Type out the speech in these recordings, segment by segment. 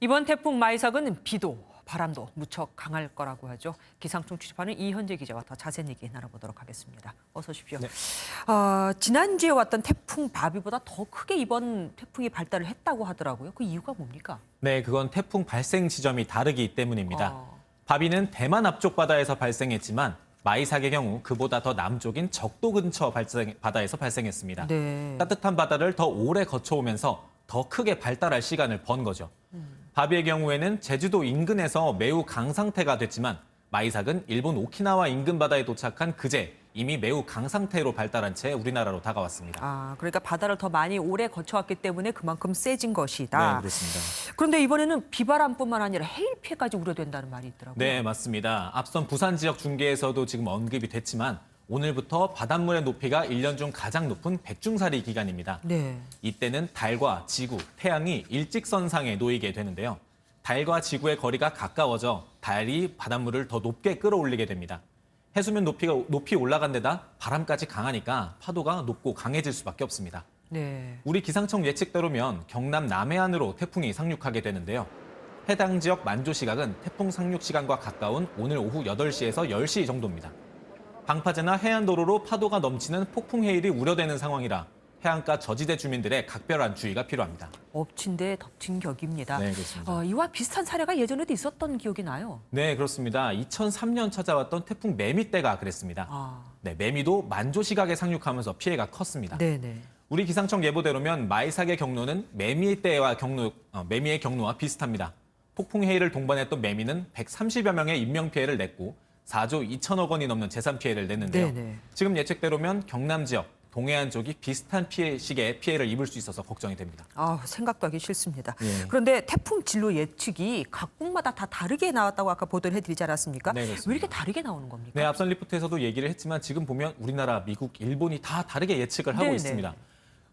이번 태풍 마이삭은 비도 바람도 무척 강할 거라고 하죠. 기상청 취재하는 이현재 기자와 더 자세한 얘기 나눠보도록 하겠습니다. 어서 오십시오. 네. 지난주에 왔던 태풍 바비보다 더 크게 이번 태풍이 발달을 했다고 하더라고요. 그 이유가 뭡니까? 네, 그건 태풍 발생 지점이 다르기 때문입니다. 바비는 대만 앞쪽 바다에서 발생했지만 마이삭의 경우 그보다 더 남쪽인 적도 근처 바다에서 발생했습니다. 네. 따뜻한 바다를 더 오래 거쳐오면서 더 크게 발달할 시간을 번 거죠. 바비의 경우에는 제주도 인근에서 매우 강상태가 됐지만 마이삭은 일본 오키나와 인근 바다에 도착한 그제 이미 매우 강상태로 발달한 채 우리나라로 다가왔습니다. 그러니까 바다를 더 많이 오래 거쳐왔기 때문에 그만큼 세진 것이다. 네, 그렇습니다. 그런데 이번에는 비바람뿐만 아니라 해일 피해까지 우려된다는 말이 있더라고요. 네, 맞습니다. 앞선 부산 지역 중계에서도 지금 언급이 됐지만 오늘부터 바닷물의 높이가 1년 중 가장 높은 백중사리 기간입니다. 네. 이때는 달과 지구, 태양이 일직선상에 놓이게 되는데요. 달과 지구의 거리가 가까워져 달이 바닷물을 더 높게 끌어올리게 됩니다. 해수면 높이 올라간 데다 바람까지 강하니까 파도가 높고 강해질 수밖에 없습니다. 네. 우리 기상청 예측대로면 경남 남해안으로 태풍이 상륙하게 되는데요. 해당 지역 만조 시각은 태풍 상륙 시간과 가까운 오늘 오후 8시에서 10시 정도입니다. 방파제나 해안도로로 파도가 넘치는 폭풍 해일이 우려되는 상황이라 해안가 저지대 주민들의 각별한 주의가 필요합니다. 엎친 데 덮친 격입니다. 네, 그렇습니다. 이와 비슷한 사례가 예전에도 있었던 기억이 나요. 네, 그렇습니다. 2003년 찾아왔던 태풍 매미 때가 그랬습니다. 네, 매미도 만조 시각에 상륙하면서 피해가 컸습니다. 네네. 우리 기상청 예보대로면 마이삭의 경로는 매미의 경로와 비슷합니다. 폭풍 해일을 동반했던 매미는 130여 명의 인명 피해를 냈고 4조 2천억 원이 넘는 재산 피해를 냈는데요. 네네. 지금 예측대로면 경남 지역, 동해안 쪽이 비슷한 시기에 피해를 입을 수 있어서 걱정이 됩니다. 생각도 하기 싫습니다. 예. 그런데 태풍 진로 예측이 각국마다 다 다르게 나왔다고 아까 보도를 해드리지 않았습니까? 네, 그렇습니다. 왜 이렇게 다르게 나오는 겁니까? 네, 앞선 리포트에서도 얘기를 했지만 지금 보면 우리나라, 미국, 일본이 다 다르게 예측을 하고 네네. 있습니다.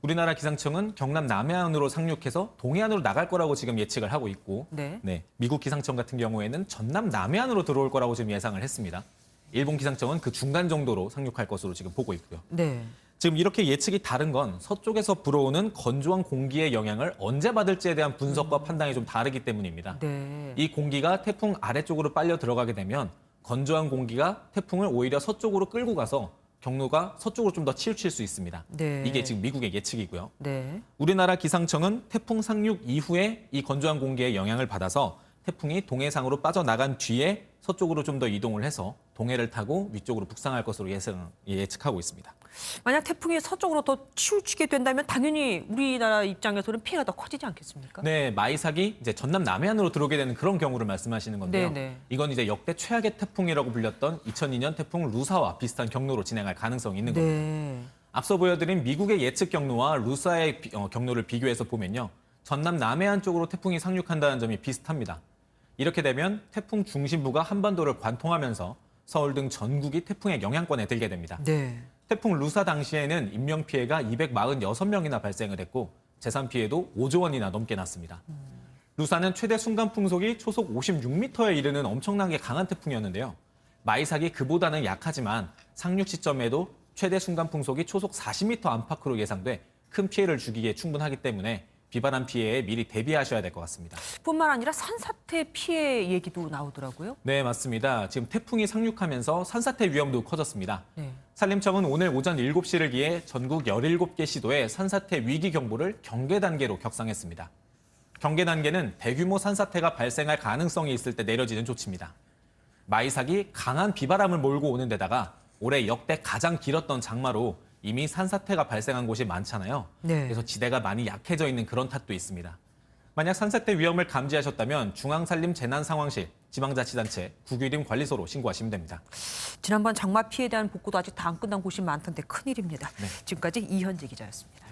우리나라 기상청은 경남 남해안으로 상륙해서 동해안으로 나갈 거라고 지금 예측을 하고 있고 네. 미국 기상청 같은 경우에는 전남 남해안으로 들어올 거라고 지금 예상을 했습니다. 일본 기상청은 그 중간 정도로 상륙할 것으로 지금 보고 있고요. 네. 지금 이렇게 예측이 다른 건 서쪽에서 불어오는 건조한 공기의 영향을 언제 받을지에 대한 분석과 판단이 좀 다르기 때문입니다. 네. 이 공기가 태풍 아래쪽으로 빨려 들어가게 되면 건조한 공기가 태풍을 오히려 서쪽으로 끌고 가서 경로가 서쪽으로 좀 더 치우칠 수 있습니다. 네. 이게 지금 미국의 예측이고요. 네. 우리나라 기상청은 태풍 상륙 이후에 이 건조한 공기의 영향을 받아서 태풍이 동해상으로 빠져나간 뒤에 서쪽으로 좀 더 이동을 해서 동해를 타고 위쪽으로 북상할 것으로 예측하고 있습니다. 만약 태풍이 서쪽으로 더 치우치게 된다면 당연히 우리나라 입장에서는 피해가 더 커지지 않겠습니까? 네, 마이삭이 이제 전남 남해안으로 들어오게 되는 그런 경우를 말씀하시는 건데요. 네네. 이건 이제 역대 최악의 태풍이라고 불렸던 2002년 태풍 루사와 비슷한 경로로 진행할 가능성이 있는 겁니다. 네. 앞서 보여드린 미국의 예측 경로와 루사의 경로를 비교해서 보면요. 전남 남해안 쪽으로 태풍이 상륙한다는 점이 비슷합니다. 이렇게 되면 태풍 중심부가 한반도를 관통하면서 서울 등 전국이 태풍의 영향권에 들게 됩니다. 네. 태풍 루사 당시에는 인명피해가 246명이나 발생을 했고 재산 피해도 5조 원이나 넘게 났습니다. 루사는 최대 순간 풍속이 초속 56m에 이르는 엄청나게 강한 태풍이었는데요. 마이삭이 그보다는 약하지만 상륙 시점에도 최대 순간 풍속이 초속 40m 안팎으로 예상돼 큰 피해를 주기에 충분하기 때문에 비바람 피해에 미리 대비하셔야 될 것 같습니다. 뿐만 아니라 산사태 피해 얘기도 나오더라고요. 네, 맞습니다. 지금 태풍이 상륙하면서 산사태 위험도 커졌습니다. 네. 산림청은 오늘 오전 7시를 기해 전국 17개 시도에 산사태 위기 경보를 경계 단계로 격상했습니다. 경계 단계는 대규모 산사태가 발생할 가능성이 있을 때 내려지는 조치입니다. 마이삭이 강한 비바람을 몰고 오는 데다가 올해 역대 가장 길었던 장마로 이미 산사태가 발생한 곳이 많잖아요. 네. 그래서 지대가 많이 약해져 있는 그런 탓도 있습니다. 만약 산사태 위험을 감지하셨다면 중앙산림재난상황실, 지방자치단체, 국유림관리소로 신고하시면 됩니다. 지난번 장마 피해에 대한 복구도 아직 다 안 끝난 곳이 많던데 큰일입니다. 네. 지금까지 이현재 기자였습니다.